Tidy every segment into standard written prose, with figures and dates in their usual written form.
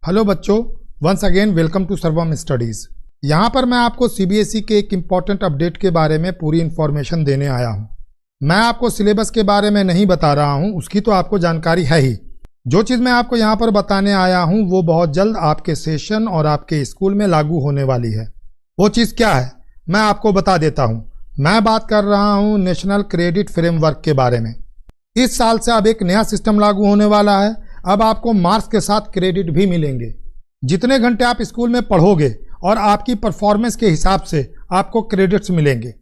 Hello बच्चों, once again welcome to सर्वम studies. यहाँ पर मैं आपको सीबीएसई के एक इम्पॉर्टेंट अपडेट के बारे में पूरी इन्फॉर्मेशन देने आया हूँ। मैं आपको सिलेबस के बारे में नहीं बता रहा हूँ, उसकी तो आपको जानकारी है ही। जो चीज़ मैं आपको यहाँ पर बताने आया हूँ वो बहुत जल्द आपके सेशन और आपके स्कूल में लागू होने वाली है। वो चीज़ क्या है मैं आपको बता देता हूँ। मैं बात कर रहा हूँ नेशनल क्रेडिट फ्रेमवर्क के बारे में। इस साल से अब एक नया सिस्टम लागू होने वाला है। अब आपको मार्क्स के साथ क्रेडिट भी मिलेंगे। जितने घंटे आप स्कूल में पढ़ोगे और आपकी परफॉर्मेंस के हिसाब से आपको क्रेडिट्स मिलेंगे।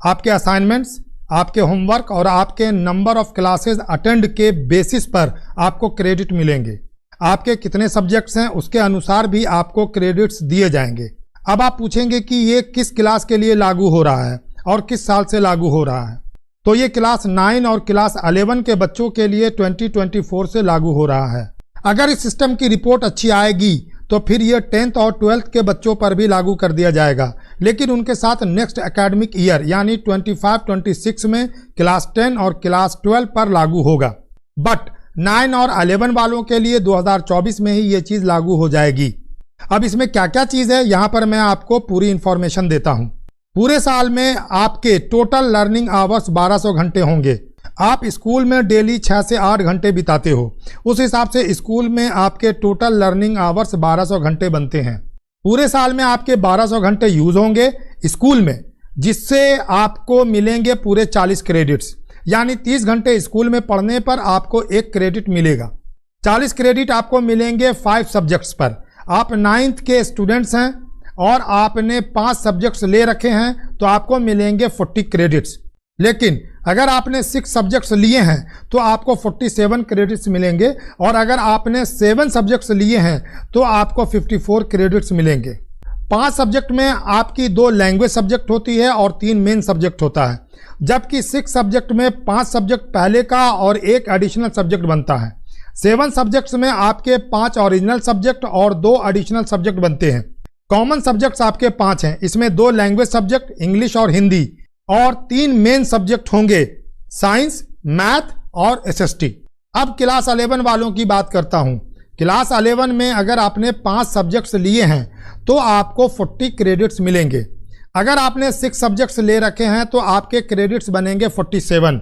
आपके असाइनमेंट्स, आपके होमवर्क और आपके नंबर ऑफ क्लासेस अटेंड के बेसिस पर आपको क्रेडिट मिलेंगे। आपके कितने सब्जेक्ट्स हैं उसके अनुसार भी आपको क्रेडिट्स दिए जाएंगे। अब आप पूछेंगे कि ये किस क्लास के लिए लागू हो रहा है और किस साल से लागू हो रहा है। तो ये क्लास 9 और क्लास 11 के बच्चों के लिए 2024 से लागू हो रहा है। अगर इस सिस्टम की रिपोर्ट अच्छी आएगी तो फिर ये 10th और 12th के बच्चों पर भी लागू कर दिया जाएगा, लेकिन उनके साथ नेक्स्ट एकेडमिक ईयर यानी 25-26 में क्लास 10 और क्लास 12 पर लागू होगा। बट 9 और 11 वालों के लिए 2024 में ही ये चीज़ लागू हो जाएगी। अब इसमें क्या क्या चीज़ है यहाँ पर मैं आपको पूरी इंफॉर्मेशन देता हूँ। पूरे साल में आपके टोटल लर्निंग आवर्स 1200 घंटे होंगे। आप स्कूल में डेली 6 से 8 घंटे बिताते हो, उस हिसाब से स्कूल में आपके टोटल लर्निंग आवर्स 1200 घंटे बनते हैं। पूरे साल में आपके 1200 घंटे यूज होंगे स्कूल में, जिससे आपको मिलेंगे पूरे 40 क्रेडिट्स। यानी 30 घंटे स्कूल में पढ़ने पर आपको 1 क्रेडिट मिलेगा। 40 क्रेडिट आपको मिलेंगे 5 सब्जेक्ट्स पर। आप 9th के स्टूडेंट्स हैं और आपने 5 सब्जेक्ट्स ले रखे हैं तो आपको मिलेंगे 40 क्रेडिट्स। लेकिन अगर आपने 6 सब्जेक्ट्स लिए हैं तो आपको 47 क्रेडिट्स मिलेंगे, और अगर आपने 7 सब्जेक्ट्स लिए हैं तो आपको 54 क्रेडिट्स मिलेंगे। 5 सब्जेक्ट में आपकी 2 लैंग्वेज सब्जेक्ट होती है और 3 मेन सब्जेक्ट होता है, जबकि 6 सब्जेक्ट में 5 सब्जेक्ट पहले का और 1 एडिशनल सब्जेक्ट बनता है। 7 सब्जेक्ट्स में आपके 5 ओरिजिनल सब्जेक्ट और 2 एडिशनल सब्जेक्ट बनते हैं। कॉमन सब्जेक्ट्स आपके 5 हैं, इसमें 2 लैंग्वेज सब्जेक्ट इंग्लिश और हिंदी, और 3 मेन सब्जेक्ट होंगे साइंस, मैथ और एसएसटी। अब क्लास 11 वालों की बात करता हूं। क्लास 11 में अगर आपने 5 सब्जेक्ट्स लिए हैं तो आपको 40 क्रेडिट्स मिलेंगे। अगर आपने 6 सब्जेक्ट्स ले रखे हैं तो आपके क्रेडिट्स बनेंगे 47।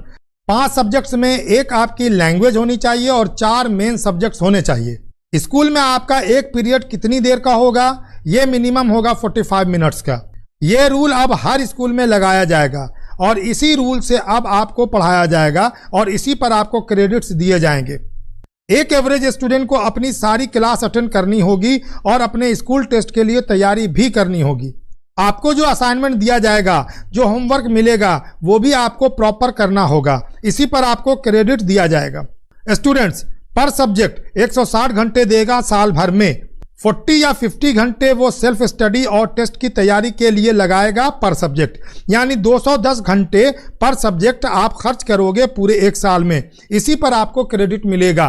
5 सब्जेक्ट्स में 1 आपकी लैंग्वेज होनी चाहिए और 4 मेन सब्जेक्ट्स होने चाहिए। स्कूल में आपका 1 पीरियड कितनी देर का होगा? ये मिनिमम होगा 45 मिनट्स का। ये रूल अब हर स्कूल में लगाया जाएगा और इसी रूल से अब आपको पढ़ाया जाएगा और इसी पर आपको क्रेडिट्स दिए जाएंगे। एक एवरेज स्टूडेंट को अपनी सारी क्लास अटेंड करनी होगी और अपने स्कूल टेस्ट के लिए तैयारी भी करनी होगी। आपको जो असाइनमेंट दिया जाएगा, जो होमवर्क मिलेगा, वो भी आपको प्रॉपर करना होगा। इसी पर आपको क्रेडिट दिया जाएगा। स्टूडेंट्स पर सब्जेक्ट 160 घंटे देगा साल भर में। 40 या 50 घंटे वो सेल्फ स्टडी और टेस्ट की तैयारी के लिए लगाएगा पर सब्जेक्ट, यानी 210 घंटे पर सब्जेक्ट आप खर्च करोगे पूरे 1 साल में। इसी पर आपको क्रेडिट मिलेगा।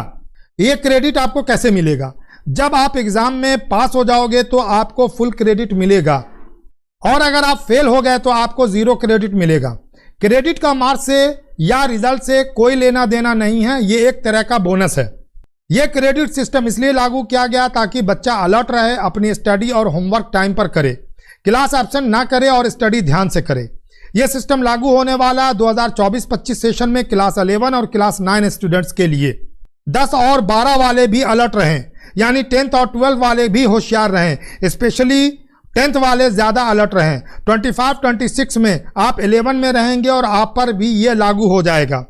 ये क्रेडिट आपको कैसे मिलेगा? जब आप एग्जाम में पास हो जाओगे तो आपको फुल क्रेडिट मिलेगा, और अगर आप फेल हो गए तो आपको 0 क्रेडिट मिलेगा। क्रेडिट का मार्क्स से या रिजल्ट से कोई लेना देना नहीं है, ये एक तरह का बोनस है। यह क्रेडिट सिस्टम इसलिए लागू किया गया ताकि बच्चा अलर्ट रहे, अपनी स्टडी और होमवर्क टाइम पर करे, क्लास एब्सेंट ना करे और स्टडी ध्यान से करे। यह सिस्टम लागू होने वाला 2024-25 सेशन में क्लास 11 और क्लास 9 स्टूडेंट्स के लिए। 10 और 12 वाले भी अलर्ट रहें, यानी 10th और 12 वाले भी होशियार रहें। स्पेशली 10th वाले ज़्यादा अलर्ट रहें। 25-26 में आप 11 में रहेंगे और आप पर भी ये लागू हो जाएगा।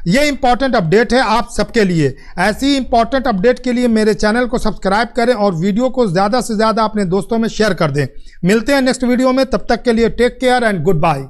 ये इंपॉर्टेंट अपडेट है आप सबके लिए। ऐसी इंपॉर्टेंट अपडेट के लिए मेरे चैनल को सब्सक्राइब करें और वीडियो को ज़्यादा से ज़्यादा अपने दोस्तों में शेयर कर दें। मिलते हैं नेक्स्ट वीडियो में, तब तक के लिए take care and good bye.